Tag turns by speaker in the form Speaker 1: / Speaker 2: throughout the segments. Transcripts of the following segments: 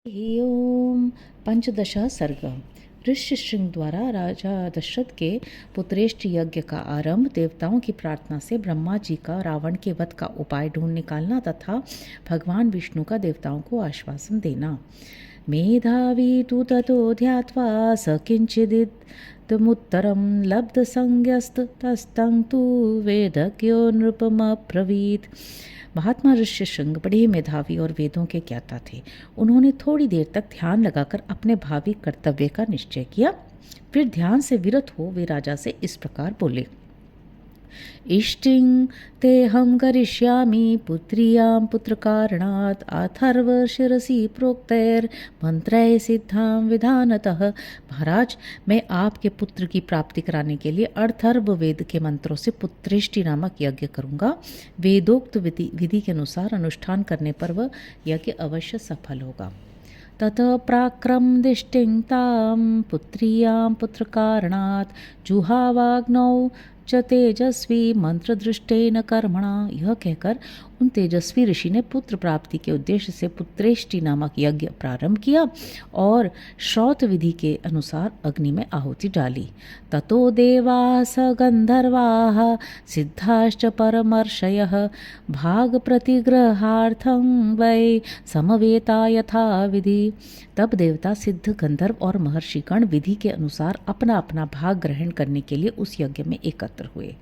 Speaker 1: ओम पंचदश सर्ग। ऋष्यशृंग द्वारा राजा दशरथ के पुत्रेष्ट यज्ञ का आरंभ, देवताओं की प्रार्थना से ब्रह्मा जी का रावण के वध का उपाय ढूंढ निकालना तथा भगवान विष्णु का देवताओं को आश्वासन देना। मेधावी तु ततो ध्यात्वा स किंचिदिदमुत्तरं लब्ध संज्ञस्तस्तं तु वेदज्ञो नृपमब्रवीत्। महात्मा ऋष्यशृंग बड़े मेधावी और वेदों के ज्ञाता थे। उन्होंने थोड़ी देर तक ध्यान लगाकर अपने भावी कर्तव्य का निश्चय किया। फिर ध्यान से विरत हो वे राजा से इस प्रकार बोले। इष्टिं ते हम करिष्यामि पुत्र्यां पुत्रकारणात् अथर्व शिरसि प्रोक्तैर मंत्रैः सिद्धां विधानतः। महाराज, मैं आपके पुत्र की प्राप्ति कराने के लिए अर्थर्व वेद के मंत्रों से पुत्रेष्टि नामक यज्ञ करूंगा। वेदोक्त विधि के अनुसार अनुष्ठान करने पर वह यज्ञ अवश्य सफल होगा। ततः प्राक्रमदिष्टिं तां पुत्र्यां पुत्रकारणात् जुहावाग्नौ च तेजस्वी मंत्रदृष्टेन कर्मणा। यह कहकर उन तेजस्वी ऋषि ने पुत्र प्राप्ति के उद्देश्य से पुत्रेष्टि नामक यज्ञ प्रारंभ किया और श्रौत विधि के अनुसार अग्नि में आहुति डाली। ततो देवाः स गंधर्वाः सिद्धाश्च परमर्षयः भाग प्रतिग्रहार्थं वै समवेता यथा विधि। तब देवता, सिद्ध, गंधर्व और महर्षिगण विधि के अनुसार अपना अपना भाग ग्रहण करने के लिए उस यज्ञ में एकत्र हुए।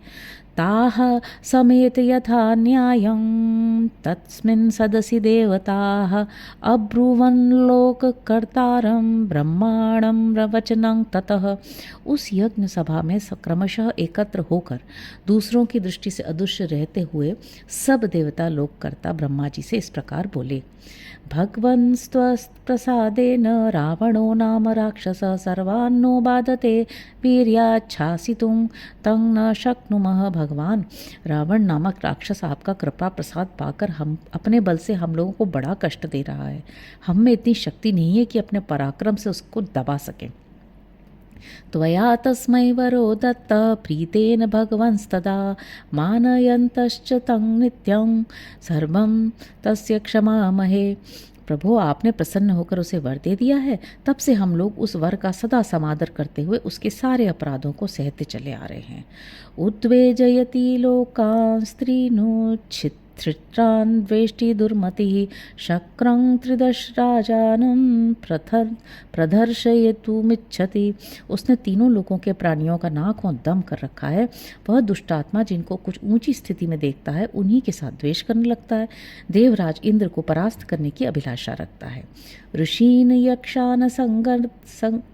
Speaker 1: ताः समेत यथा न्यायं तस्मिन् सदसि देवताः अब्रुवन् लोककर्तारं ब्रह्माणं वचनं। ततः उस यज्ञ सभा में क्रमशः एकत्र होकर दूसरों की दृष्टि से अदृश्य रहते हुए सब देवता लोककर्ता ब्रह्मा जी से इस प्रकार बोले। भगवन्स्त्वत्प्रसादेन रावणो नाम राक्षसः सर्वान्नो बाधते वीर्याच्छासितुं तं न शक्नुमः। भगवान, रावण नामक राक्षस आपका कृपा प्रसाद पाकर हम अपने बल से हम लोगों को बड़ा कष्ट दे रहा है। हम में इतनी शक्ति नहीं है कि अपने पराक्रम से उसको दबा सकें। त्वया तस्मै वरो दत्त प्रीतेन भगवंस्तदा मानयन्तश्च तं नित्यं सर्वं तस्य क्षमामहे। प्रभु, आपने प्रसन्न होकर उसे वर दे दिया है, तब से हम लोग उस वर का सदा समादर करते हुए उसके सारे अपराधों को सहते चले आ रहे हैं। उद्वेजयति लोकान् स्त्रीनुच्छित्रान् द्वेष्टि दुर्मतिः शक्रं त्रिदश राजानं प्रदर्शयितुमिच्छति। उसने तीनों लोगों के प्राणियों का नाक और दम कर रखा है। वह दुष्टात्मा जिनको कुछ ऊंची स्थिति में देखता है उन्हीं के साथ द्वेष करने लगता है। देवराज इंद्र को परास्त करने की अभिलाषा रखता है। ऋषीन् यक्षान्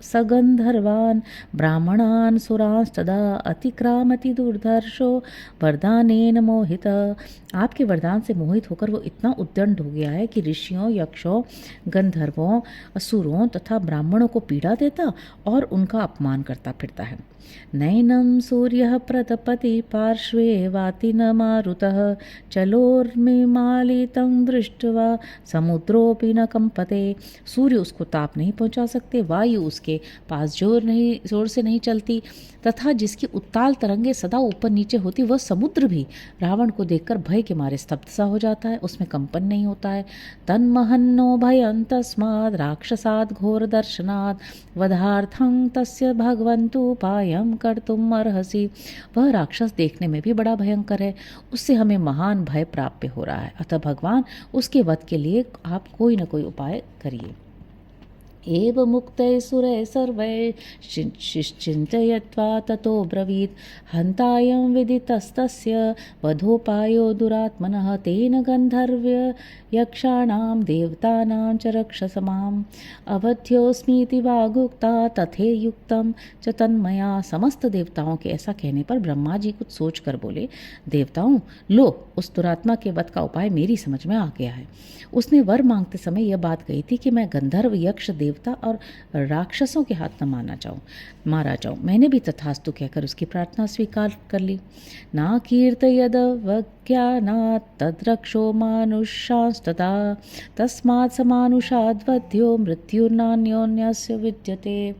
Speaker 1: सगंधर्वान् ब्राह्मणान् सुरांस्तदा अतिक्रामति दुर्धर्षो वरदानेन मोहितः। आपके वरदान से मोहित होकर वो इतना उद्दंड हो गया है कि ऋषियों, यक्षों, गंधर्वों, असुरों तथा ब्राह्मणों को पीड़ा देता और उनका अपमान करता फिरता है। नैनं सूर्यः प्रतपति पार्श्वे वाति न मारुतः चलोर्मिमालितं दृष्ट्वा समुद्रोऽपि न कंपते। सूर्य उसको ताप नहीं पहुंचा सकते, वायु उसके पास जोर से नहीं चलती तथा जिसकी उत्ताल तरंगे सदा ऊपर नीचे होती वह समुद्र भी रावण को देखकर भय के मारे स्तब्ध सा हो जाता है, उसमें कंपन नहीं होता है। तन्महन्नो भयं तस्माद् राक्षसाद् घोर दर्शनाद् वधार्थं तस्य भगवन्तुपायं कर्तुम् अर्हसि। वह राक्षस देखने में भी बड़ा भयंकर है, उससे हमें महान भय प्राप्य हो रहा है। अतः भगवान, उसके वध के लिए आप कोई न कोई उपाय करिए। एव मुक्तैः सुरैः सर्वैः चिन्तयित्वा ततो ब्रवीत् हन्तायं विदितस्तस्य वधोपायो दुरात्मनः तेन गन्धर्व्य यक्षाणां देवतानां च रक्षसमाम् अवध्योऽस्मीति वागुक्ता तथे युक्तं च तन्मया। समस्त देवताओं के ऐसा कहने पर ब्रह्मा जी कुछ सोच कर बोले, देवताओं, लो, उस दुरात्मा के वध का उपाय मेरी समझ में आ गया है। उसने वर मांगते समय यह बात कही थी कि मैं गंधर्व, यक्ष, देवता और राक्षसों के हाथ न मारा जाऊं। मैंने भी तथास्तु कहकर उसकी प्रार्थना स्वीकार कर ली। ना कीर्तयदवज्ञानात् तद्रक्षो मानुषांस्तदा तस्मात् समानुषाद्वध्यो मृत्युर्नान्योन्यस्य विद्यते।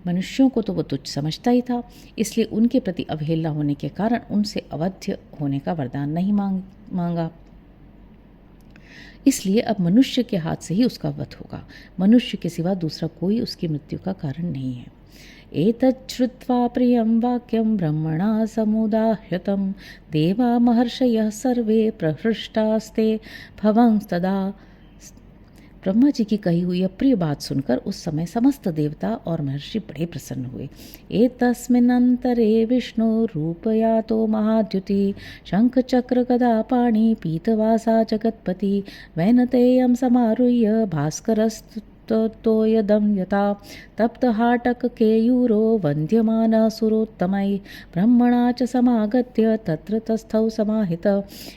Speaker 1: मनुष्यों को तो वो तुच्छ समझता ही था, इसलिए उनके प्रति अवहेलना होने के कारण उनसे अवध्य होने का वरदान नहीं मांगा। इसलिए अब मनुष्य के हाथ से ही उसका वध होगा। मनुष्य के सिवा दूसरा कोई उसकी मृत्यु का कारण नहीं है। एतत् श्रुत्वा प्रियं वाक्यं ब्रह्मणा समुदाह्यतं देवा महर्षयः सर्वे प्रहृष्टास्ते भवंस्तदा। ब्रह्मा जी की कही हुई प्रिय बात सुनकर उस समय समस्त देवता और महर्षि बड़े प्रसन्न हुए। एतस्मिन्नन्तरे विष्णु रूपयातो महाद्युति शंख चक्र गदा पाणि पीतवासा जगत्पति वैनतेयं समारुह्य भास्करस्तोयदं यथा तप्तहाटक केयूरो वन्द्यमानः सुरोत्तमै ब्रह्मणा च समागत्य तत्र तस्थौ समाहित।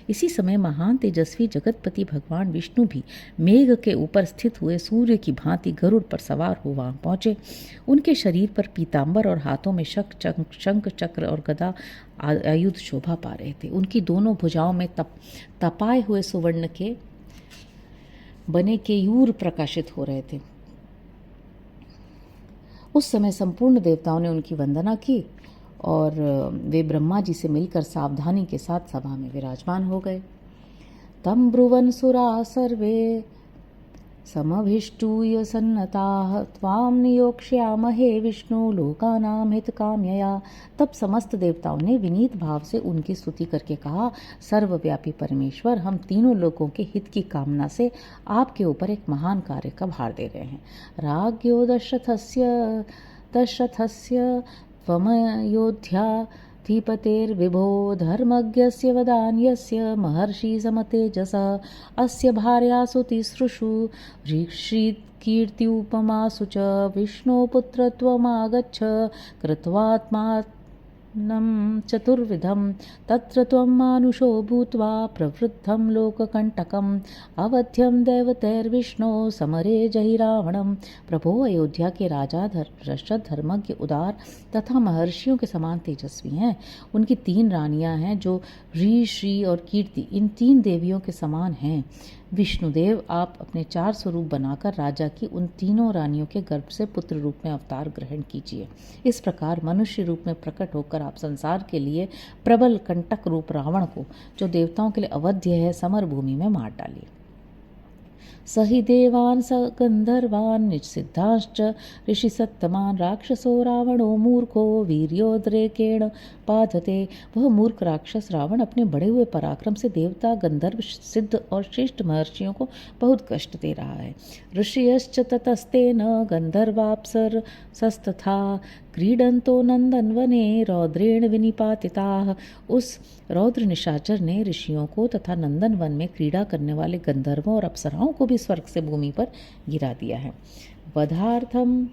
Speaker 1: इसी समय महान तेजस्वी जगतपति भगवान विष्णु भी मेघ के ऊपर स्थित हुए सूर्य की भांति गरुड़ पर सवार हो वहां पहुंचे। उनके शरीर पर पीतांबर और हाथों में शंख चक्र और गदा आयुध शोभा पा रहे थे। उनकी दोनों भुजाओं में तपाए हुए सुवर्ण के बने केयूर प्रकाशित हो रहे थे। उस समय संपूर्ण देवताओं ने उनकी वंदना की और वे ब्रह्मा जी से मिलकर सावधानी के साथ सभा में विराजमान हो गए। तम ब्रुवन सुरा सर्वे समभिष्टूय सन्नताः त्वां नियोक्ष्यामहे विष्णु लोकानां हितकाम्यया। तब समस्त देवताओं ने विनीत भाव से उनकी स्तुति करके कहा, सर्वव्यापी परमेश्वर, हम तीनों लोगों के हित की कामना से आपके ऊपर एक महान कार्य का भार दे रहे हैं। राज्ञो दशरथस्य त्वमयोध्या धीपतेर्विभो धर्मज्ञस्य वदान्यस्य महर्षि समतेजसः अस्य भार्यासु तिसृषु कीर्त्युपमासु च विष्णुपुत्रत्वमागच्छ कृत्वात्मानं चतुर्विधं तत्र त्वं मानुषो भूत्वा प्रवृद्धं लोककण्टकम् अवध्यं दैवतैर्विष्णो समरे जहि रावणम्। प्रभो, अयोध्या के राजा दशरथ धर्मज्ञ, उदार तथा महर्षियों के समान तेजस्वी हैं। उनकी 3 रानियां हैं जो ऋ, श्री और कीर्ति इन 3 देवियों के समान हैं। विष्णुदेव, आप अपने 4 स्वरूप बनाकर राजा की उन तीनों रानियों के गर्भ से पुत्र रूप में अवतार ग्रहण कीजिए। इस प्रकार मनुष्य रूप में प्रकट होकर आप संसार के लिए प्रबल कंटक रूप रावण को, जो देवताओं के लिए अवध्य है, समर भूमि में मार डालिए। सहि देवान् स गंधर्वान् निजसिद्धांश्च ऋषिसत्तमान् राक्षसो रावणो मूर्खो वीर्योद्रेकेण बाधते। वह मूर्ख राक्षस रावण अपने बढ़े हुए पराक्रम से देवता, गंधर्व, सिद्ध और श्रेष्ठ महर्षियों को बहुत कष्ट दे रहा है। ऋषयश्च ततस्तेन गंधर्वाप्सरसस्तथा क्रीडंतो नंदनवने रौद्रेण विनिपातिताः। उस रौद्र निशाचर ने ऋषियों को तथा नंदनवन में क्रीड़ा करने वाले गंधर्वों और अप्सराओं को भी स्वर्ग से भूमि पर गिरा दिया है। वधार्थम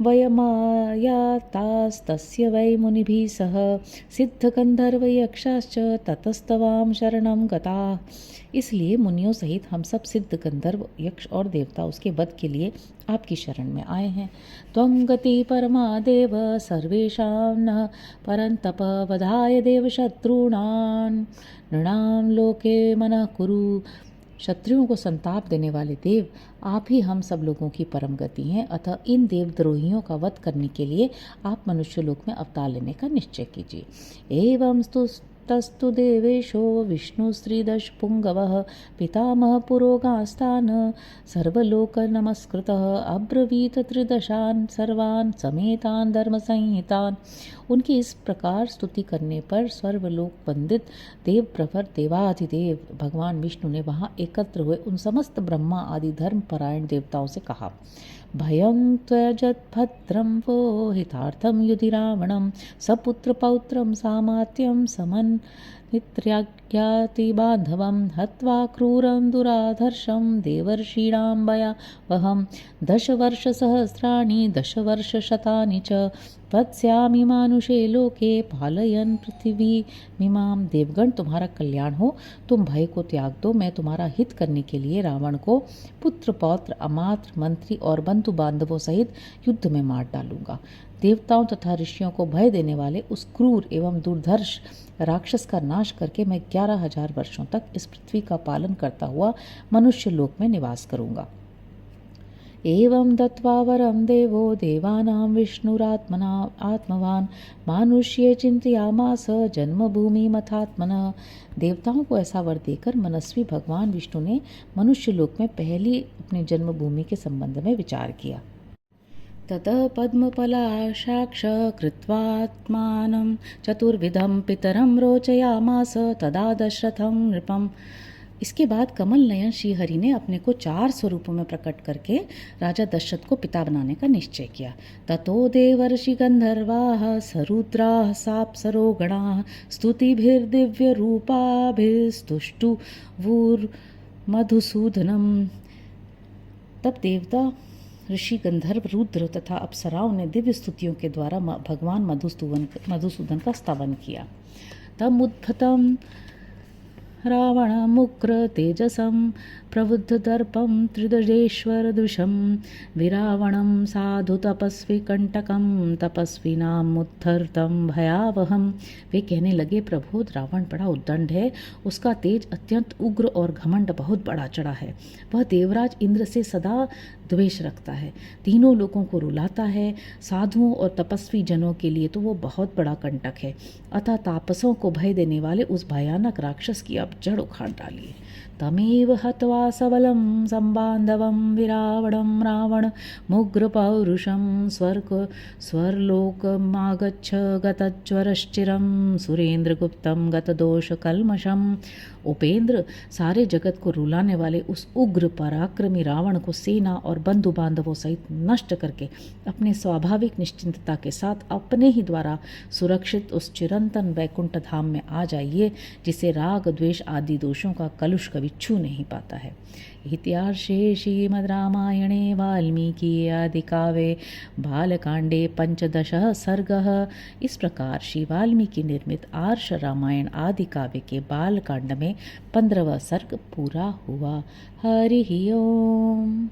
Speaker 1: वयमायातास्तस्य वै मुनिभिः सह सिद्धगंधर्वयक्षाश्च ततस्तवां शरणं गताः। इसलिए मुनियों सहित हम सब सिद्ध, गंधर्व, यक्ष और देवता उसके वध के लिए आपकी शरण में आए हैं। त्वं गति परमा देव सर्वेषां नः परन्तप वधाय देव शत्रूणां नृणां लोके मनः कुरु। शत्रुओं को संताप देने वाले देव, आप ही हम सब लोगों की परम गति हैं। अतः इन देवद्रोहियों का वध करने के लिए आप मनुष्य लोक में अवतार लेने का निश्चय कीजिए। एवं तस्तु देवेशो विष्णुस्त्रिदश पुंगवः पितामह पुरोगास्तान् सर्वलोक नमस्कृतः अब्रवीत त्रिदशान् सर्वान् समेतान् धर्म संहितान्। उनकी इस प्रकार स्तुति करने पर सर्वलोक वंदित देव प्रवर देवाधिदेव भगवान विष्णु ने वहां एकत्र हुए उन समस्त ब्रह्मा आदि धर्म परायण देवताओं से कहा, भयं त्वजद्भद्रं वो हितार्थं युधि रावणं सपुत्र पौत्रं सामात्यं समन् नित्र्याज्ञाति बान्धवं हत्वा क्रूरं दुराधर्षं देवर्षीणां भयावहं 10 वर्षसहस्राणि 10 वर्षशतानि च वत्स्यामि मानुषे लोके पालयन पृथ्वी मिमाम। देवगण, तुम्हारा कल्याण हो, तुम भय को त्याग दो। मैं तुम्हारा हित करने के लिए रावण को पुत्र, पौत्र, अमात्र, मंत्री और बंधु बांधवों सहित युद्ध में मार डालूंगा। देवताओं तथा ऋषियों को भय देने वाले उस क्रूर एवं दुर्धर्ष राक्षस का नाश करके मैं 11,000 वर्षों तक इस पृथ्वी का पालन करता हुआ मनुष्य लोक में निवास करूंगा। एवं दत्त्वा वरं देवो देवानां विष्णुरात्मना आत्मवान मानुष्ये चिंतयामास जन्मभूमिमथात्मनः। देवताओं को ऐसा वर देकर मनस्वी भगवान विष्णु ने मनुष्य लोक में पहली अपनी जन्मभूमि के संबंध में विचार किया। ततः पद्मपलाशाक्ष कृत्वात्मानं चतुर्विधं पितरं रोचयामास तदा दशरथं नृपम्। इसके बाद कमल नयन श्रीहरि ने अपने को 4 स्वरूपों में प्रकट करके राजा दशरथ को पिता बनाने का निश्चय किया। ततो देवर्षि गंधर्वाः सरुद्राः साप्सरो गणाः स्तुतिभिर्दिव्य रूपाभिस्तुष्टुवुर्मधुसूदनम्। तब देवता ऋषि गंधर्व रुद्र तथा अप्सराओं ने दिव्य स्तुतियों के द्वारा भगवान मधुसूदन का स्तवन किया। तब उद्भतम रावणमुग्र तेजसं प्रबुद्धदर्पं त्रिदशेश्वरदृशं विरावणं साधु तपस्वी कंटकं तपस्विनामुद्धर्तं भयावहं। वे कहने लगे, प्रभु रावण बड़ा उद्दंड है, उसका तेज अत्यंत उग्र और घमंड बहुत बड़ा चढ़ा है। वह देवराज इंद्र से सदा द्वेष रखता है, तीनों लोगों को रुलाता है। साधुओं और तपस्वी जनों के लिए तो वो बहुत बड़ा कंटक है। अतः तापसों को भय देने वाले उस भयानक राक्षस की अब जड़ उखाड़ डालिए। तमेव हत्वा सबलं संबांधवं विरावणं रावण मुग्र पौरुषं स्वर्लोकमागच्छ गतज्वरश्चिरं सुरेंद्रगुप्तं गतदोषकल्मषम्। उपेंद्र, सारे जगत को रुलाने वाले उस उग्र पराक्रमी रावण को सेना और बंधु बांधवों सहित नष्ट करके अपने स्वाभाविक निश्चिंतता के साथ अपने ही द्वारा सुरक्षित उस चिरंतन वैकुंठ धाम में आ जाइए, जिसे राग द्वेष आदि दोषों का कलुष कभी छू नहीं पाता है। इत्यार्षे श्रीमद् रामायणे वाल्मीकि आदि काव्ये बालकांडे 15 सर्गः। इस प्रकार श्री वाल्मीकि निर्मित आर्ष रामायण आदि काव्य के बालकांड में 15वां सर्ग पूरा हुआ। हरि ओम।